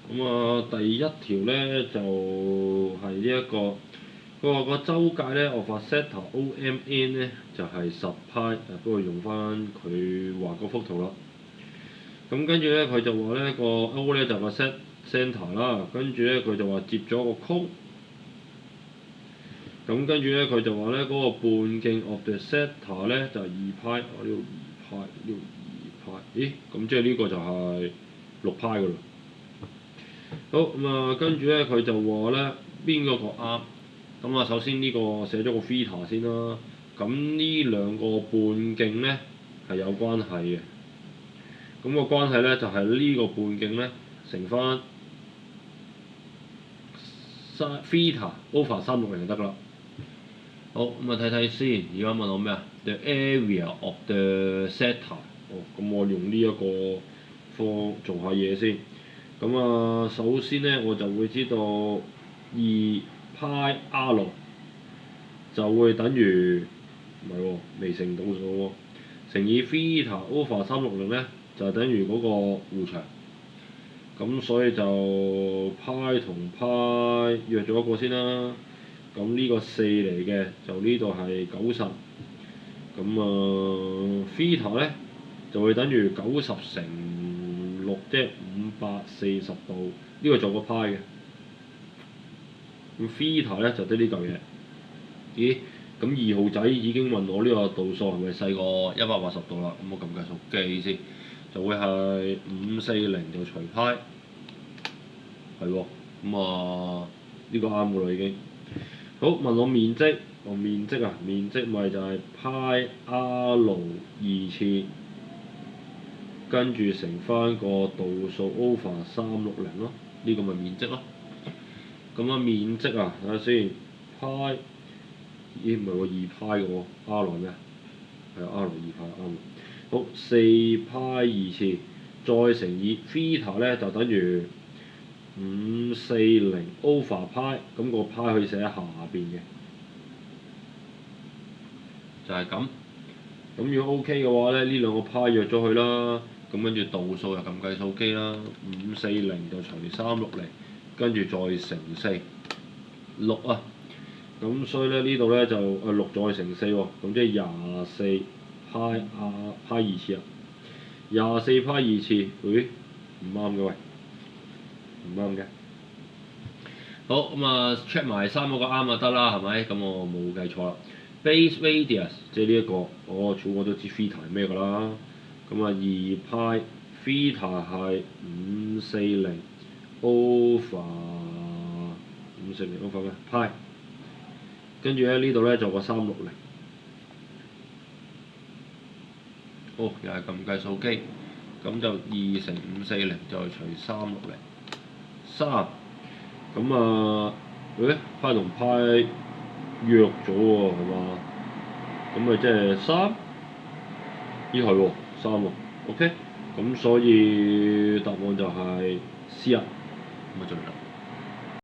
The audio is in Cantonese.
咁第一條咧就係呢一個，佢話個周界咧 of a sector OMN 咧就係10派，不過用翻佢畫嗰幅圖啦。咁跟住咧佢就話咧個 O 咧就個 centre 啦，跟住咧佢就話接咗個曲。咁跟住咧佢就話咧嗰個半徑 of the sector 咧就係2派，呢度2派，呢度2派，咦？咁即係呢個就係6派㗎啦。好咁跟住咧佢就話咧邊個啱？咁首先呢個寫咗個 theta 先啦。咁呢兩個半徑咧係有關係嘅。咁個關係咧就係呢個半徑咧乘翻 theta over 360就得㗎啦。好睇睇先，而家問我咩啊 ？The area of the sector。咁我用呢一個方做下嘢先。咁首先咧我就會知道2派 r 就會等於唔係喎，未乘到數喎，乘以 theta over 360咧就係等於嗰個弧長。咁所以就派同派約咗一個先啦。咁呢個4嚟嘅，就呢度係90。咁theta咧就會等於90乘6，即係540度。呢個做個派嘅。咁theta咧就得呢嚿嘢。咦？咁2號仔已經問我呢個度數係咪細過180度啦？咁我撳計數機先，就會係540就除派。係喎。呢個啱㗎啦已經。好，問我面積，面積咪就係派 r 2次，跟住乘翻個度數 over 360咯，呢個咪面積咯。面積睇下先，派，咦唔係喎2派嘅喎 ，r 咩啊？係 r 2派啱。好，4派2次，再乘以 theta 咧就等於540 over 派，咁個派可以寫喺下邊嘅。就係咁。咁如果 OK 嘅話咧，呢兩個派約咗佢啦。咁跟住度數又撳計數機啦，540就除360，跟住再乘4，6啊。咁所以咧呢度咧就6再乘4喎，咁即係24派2次啊。24派2次，咦？唔啱嘅喂，唔啱嘅。好check 埋3嗰個啱就得啦，係咪？咁我冇計錯啦。Base radius 即係呢一個，我都知 theta 係咩㗎啦。2派 theta 係540 over 咩？派。跟住咧呢度咧就個360。好，又係撳計數機，咁就2乘540再除360，3。派同派約咗喎，係嘛？咁咪即係3？咦係喎，3喎 ，OK。咁所以答案就係 C 啊，咁就做完啦。